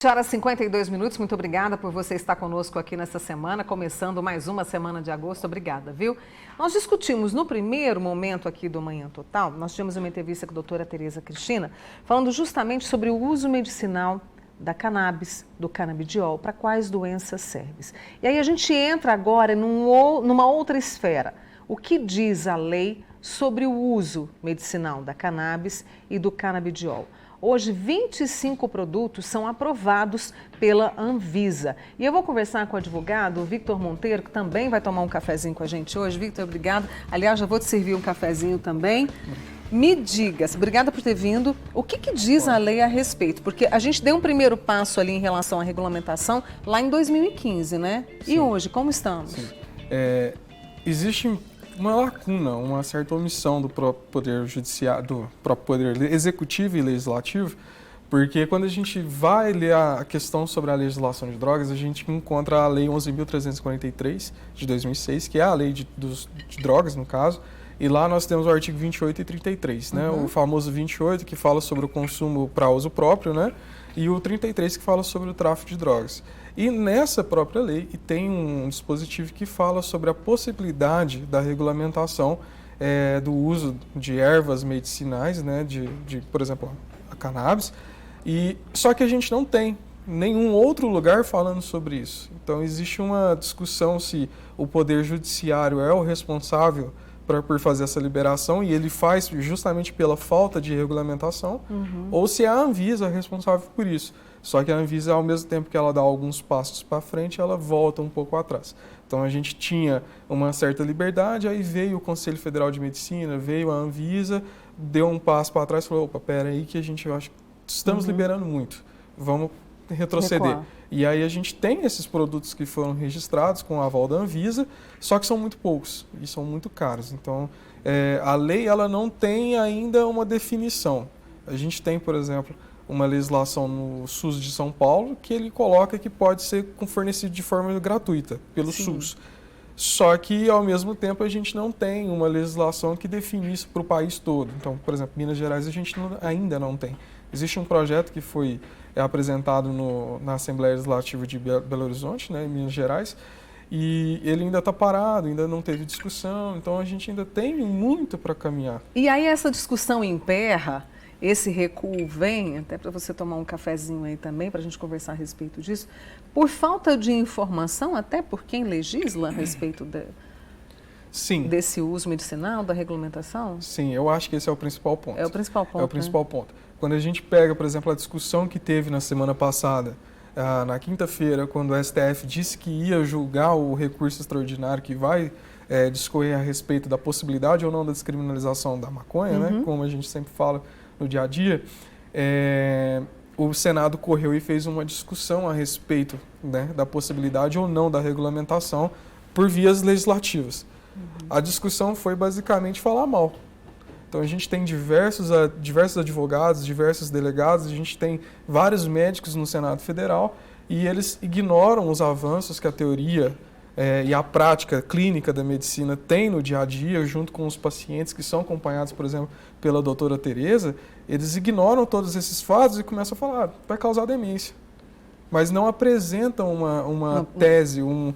Horas 52 minutos, muito obrigada por você estar conosco aqui nessa semana, começando mais uma semana de agosto, obrigada, viu? Nós discutimos no primeiro momento aqui do Manhã Total, nós tivemos uma entrevista com a doutora Tereza Cristina, falando justamente sobre o uso medicinal da cannabis, do canabidiol, para quais doenças serve. E aí a gente entra agora numa outra esfera, o que diz a lei sobre o uso medicinal da cannabis e do canabidiol. Hoje, 25 produtos são aprovados pela Anvisa. E eu vou conversar com o advogado Victor Monteiro, que também vai tomar um cafezinho com a gente hoje. Victor, obrigado. Aliás, já vou te servir um cafezinho também. Me diga, obrigada por ter vindo, o que diz a lei a respeito? Porque a gente deu um primeiro passo ali em relação à regulamentação lá em 2015, né? Sim. E hoje, como estamos? Sim. Existe uma lacuna, uma certa omissão do próprio poder judiciário, do próprio poder executivo e legislativo, porque quando a gente vai ler a questão sobre a legislação de drogas, a gente encontra a Lei 11.343 de 2006, que é a lei de drogas, no caso, e lá nós temos o artigo 28 e 33, né? O famoso 28, que fala sobre o consumo para uso próprio, né? E o 33, que fala sobre o tráfico de drogas. E nessa própria lei tem um dispositivo que fala sobre a possibilidade da regulamentação do uso de ervas medicinais, né, por exemplo, a cannabis, só que a gente não tem nenhum outro lugar falando sobre isso. Então existe uma discussão se o Poder Judiciário é o responsável por fazer essa liberação, e ele faz justamente pela falta de regulamentação, ou se é a Anvisa responsável por isso. Só que a Anvisa, ao mesmo tempo que ela dá alguns passos para frente, ela volta um pouco atrás. Então a gente tinha uma certa liberdade, aí veio o Conselho Federal de Medicina, veio a Anvisa, deu um passo para trás e falou, opa, pera aí que a gente acha que estamos liberando muito, vamos retroceder. Recuar. E aí a gente tem esses produtos que foram registrados com o aval da Anvisa, só que são muito poucos e são muito caros. Então a lei ela não tem ainda uma definição. A gente tem, por exemplo, uma legislação no SUS de São Paulo que ele coloca que pode ser fornecido de forma gratuita pelo SUS. Só que, ao mesmo tempo, a gente não tem uma legislação que define isso para o país todo. Então, por exemplo, Minas Gerais a gente ainda não tem. Existe um projeto que foi apresentado na Assembleia Legislativa de Belo Horizonte, né, em Minas Gerais, e ele ainda está parado, ainda não teve discussão, então a gente ainda tem muito para caminhar. E aí essa discussão emperra, esse recuo vem, até para você tomar um cafezinho aí também, para a gente conversar a respeito disso, por falta de informação, até por quem legisla a respeito desse uso medicinal, da regulamentação? Sim, eu acho que esse é o principal ponto. É o principal ponto, É o principal ponto. Quando a gente pega, por exemplo, a discussão que teve na semana passada, na quinta-feira, quando o STF disse que ia julgar o recurso extraordinário que vai discorrer a respeito da possibilidade ou não da descriminalização da maconha, né, como a gente sempre fala no dia a dia, o Senado correu e fez uma discussão a respeito, né, da possibilidade ou não da regulamentação por vias legislativas. A discussão foi basicamente falar mal. Então a gente tem diversos advogados, diversos delegados, a gente tem vários médicos no Senado Federal e eles ignoram os avanços que a teoria e a prática clínica da medicina tem no dia a dia, junto com os pacientes que são acompanhados, por exemplo, pela doutora Tereza, eles ignoram todos esses fatos e começam a falar, vai causar demência. Mas não apresentam uma tese, um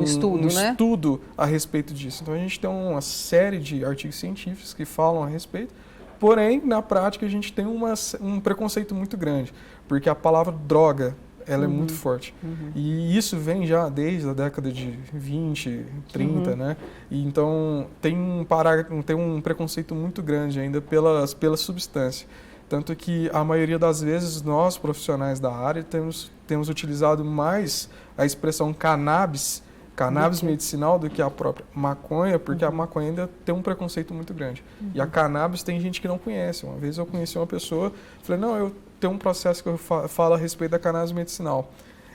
estudo a respeito disso. Então a gente tem uma série de artigos científicos que falam a respeito, porém, na prática, a gente tem um preconceito muito grande, porque a palavra droga, ela é muito forte. E isso vem já desde a década de 20, 30, né? E então tem um preconceito muito grande ainda pela substância. Tanto que a maioria das vezes nós, profissionais da área, temos utilizado mais a expressão cannabis medicinal do que a própria maconha, porque a maconha ainda tem um preconceito muito grande. E a cannabis tem gente que não conhece. Uma vez eu conheci uma pessoa, falei, não, eu tenho um processo que eu falo a respeito da cannabis medicinal.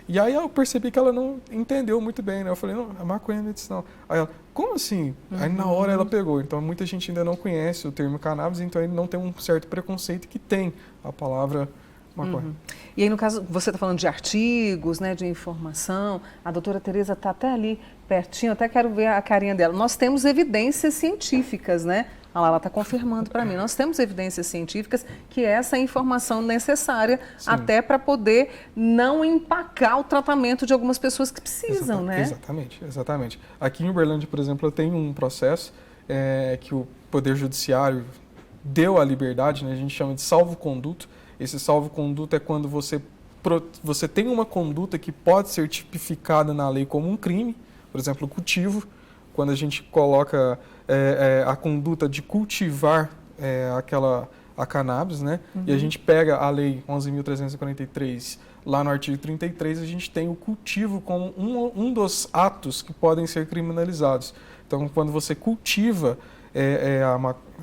E aí eu percebi que ela não entendeu muito bem, né? Eu falei, não, a maconha é medicinal. Aí ela, como assim? Aí na hora ela pegou. Então muita gente ainda não conhece o termo cannabis, então ele não tem um certo preconceito que tem a palavra maconha. E aí, no caso, você está falando de artigos, né, de informação, a doutora Tereza está até ali pertinho, até quero ver a carinha dela. Nós temos evidências científicas, né, Ah lá, ela está confirmando para mim. Nós temos evidências científicas que essa é a informação necessária até para poder não empacar o tratamento de algumas pessoas que precisam, né? Exatamente. Aqui em Uberlândia, por exemplo, eu tenho um processo que o Poder Judiciário deu a liberdade, né? A gente chama de salvo-conduto. Esse salvo-conduto é quando você tem uma conduta que pode ser tipificada na lei como um crime, por exemplo, o cultivo, quando a gente coloca a conduta de cultivar a cannabis, né? E a gente pega a lei 11.343, lá no artigo 33, a gente tem o cultivo como um dos atos que podem ser criminalizados. Então, quando você cultiva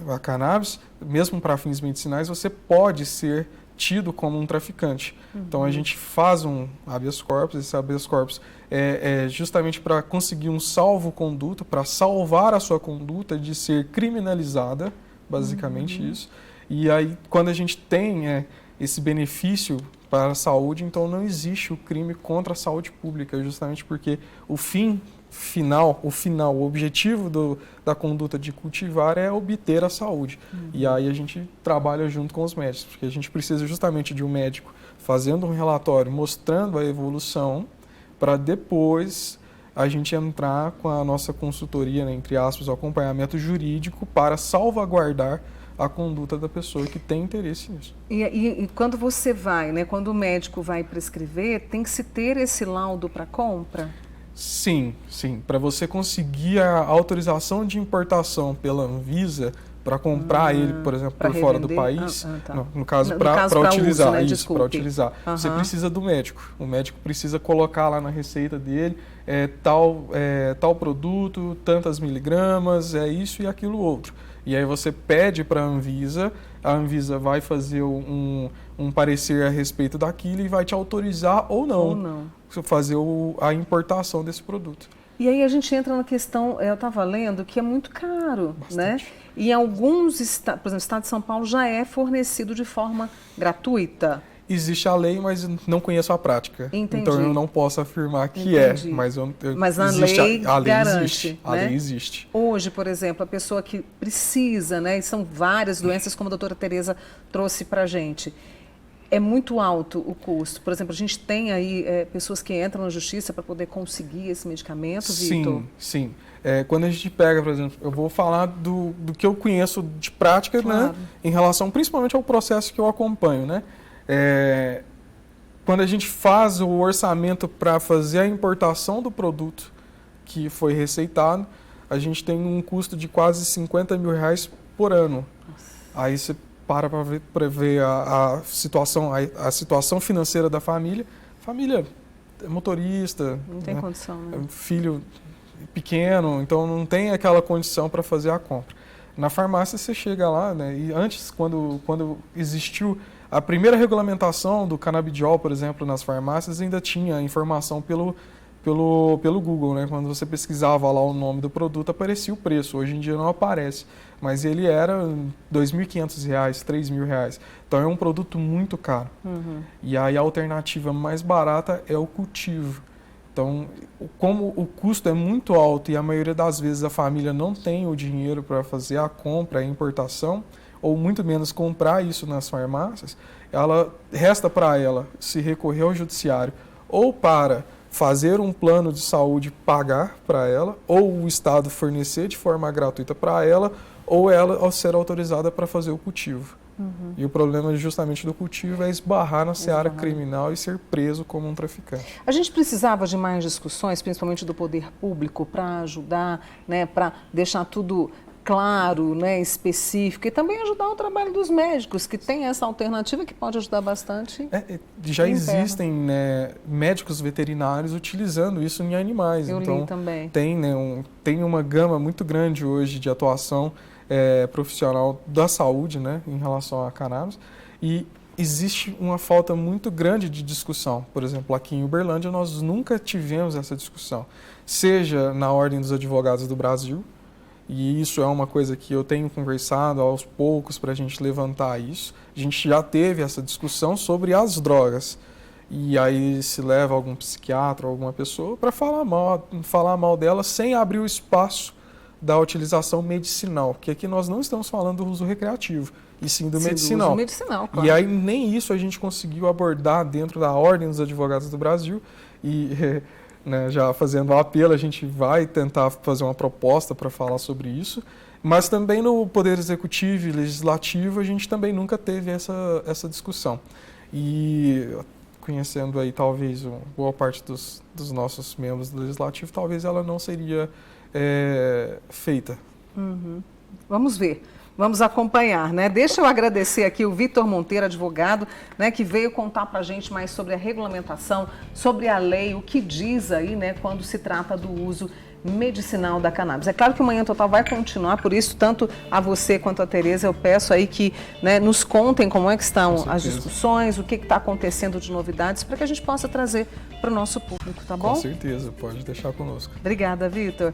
a cannabis, mesmo para fins medicinais, você pode ser tido como um traficante. Então a gente faz um habeas corpus, esse habeas corpus é justamente para conseguir um salvo-conduto, para salvar a sua conduta de ser criminalizada, basicamente isso. E aí, quando a gente tem esse benefício para a saúde, então não existe o crime contra a saúde pública, justamente porque o objetivo da conduta de cultivar é obter a saúde. E aí a gente trabalha junto com os médicos, porque a gente precisa justamente de um médico fazendo um relatório mostrando a evolução, para depois a gente entrar com a nossa consultoria, né, entre aspas, o acompanhamento jurídico para salvaguardar a conduta da pessoa que tem interesse nisso. E quando você vai, né, quando o médico vai prescrever, tem que se ter esse laudo para compra? Sim. Para você conseguir a autorização de importação pela Anvisa, para comprar ele, por exemplo, por fora do país, tá. no caso, para utilizar, uso, né? isso, para utilizar, você precisa do médico. O médico precisa colocar lá na receita dele tal produto, tantas miligramas, isso e aquilo outro. E aí você pede para a Anvisa vai fazer um parecer a respeito daquilo e vai te autorizar ou não. Fazer a importação desse produto. E aí a gente entra na questão, eu estava lendo, que é muito caro, né? E em alguns estados, por exemplo, o estado de São Paulo já é fornecido de forma gratuita. Existe a lei, mas não conheço a prática. Entendi. Então eu não posso afirmar que mas a lei garante, existe. Né? A lei existe. Hoje, por exemplo, a pessoa que precisa, né? E são várias doenças, como a doutora Tereza trouxe para a gente. É muito alto o custo. Por exemplo, a gente tem aí pessoas que entram na justiça para poder conseguir esse medicamento, Vitor? Sim. Quando a gente pega, por exemplo, eu vou falar do que eu conheço de prática, claro, né, em relação principalmente ao processo que eu acompanho, né? Quando a gente faz o orçamento para fazer a importação do produto que foi receitado, a gente tem um custo de quase R$50 mil por ano. Nossa. Aí você para ver a situação financeira da família. Família é motorista, não tem condição, né? Filho pequeno, então não tem aquela condição para fazer a compra. Na farmácia você chega lá, né? E antes, quando existiu a primeira regulamentação do canabidiol, por exemplo, nas farmácias, ainda tinha informação pelo Google, né? Quando você pesquisava lá o nome do produto, aparecia o preço. Hoje em dia não aparece, mas ele era R$ 2.500, R$3.000. Então é um produto muito caro. E aí a alternativa mais barata é o cultivo. Então, como o custo é muito alto e a maioria das vezes a família não tem o dinheiro para fazer a compra, a importação, ou muito menos comprar isso nas farmácias, resta para ela se recorrer ao judiciário ou para fazer um plano de saúde pagar para ela, ou o Estado fornecer de forma gratuita para ela, ou ela ser autorizada para fazer o cultivo. E o problema justamente do cultivo é esbarrar na seara criminal e ser preso como um traficante. A gente precisava de mais discussões, principalmente do poder público, para ajudar, né, para deixar tudo claro, né, específico, e também ajudar o trabalho dos médicos, que tem essa alternativa que pode ajudar bastante. Já existem, né, médicos veterinários utilizando isso em animais. Eu então, li também. Tem uma gama muito grande hoje de atuação profissional da saúde, né, em relação à cannabis, e existe uma falta muito grande de discussão. Por exemplo, aqui em Uberlândia nós nunca tivemos essa discussão, seja na Ordem dos Advogados do Brasil, e isso é uma coisa que eu tenho conversado aos poucos para a gente levantar isso. A gente já teve essa discussão sobre as drogas. E aí se leva algum psiquiatra ou alguma pessoa para falar mal dela sem abrir o espaço da utilização medicinal, que aqui nós não estamos falando do uso recreativo, e sim do medicinal. Do uso medicinal, claro. E aí nem isso a gente conseguiu abordar dentro da Ordem dos Advogados do Brasil, e né, já fazendo o apelo, a gente vai tentar fazer uma proposta para falar sobre isso, mas também no Poder Executivo e Legislativo a gente também nunca teve essa discussão. E conhecendo aí talvez boa parte dos nossos membros do Legislativo, talvez ela não seria feita. Uhum. Vamos ver. Vamos acompanhar, né? Deixa eu agradecer aqui o Vitor Monteiro, advogado, né, que veio contar para a gente mais sobre a regulamentação, sobre a lei, o que diz aí, né, quando se trata do uso medicinal da cannabis. É claro que o Manhã Total vai continuar, por isso, tanto a você quanto a Tereza, eu peço aí que, né, nos contem como é que estão as discussões, o que está acontecendo de novidades, para que a gente possa trazer para o nosso público, tá bom? Com certeza, pode deixar conosco. Obrigada, Vitor.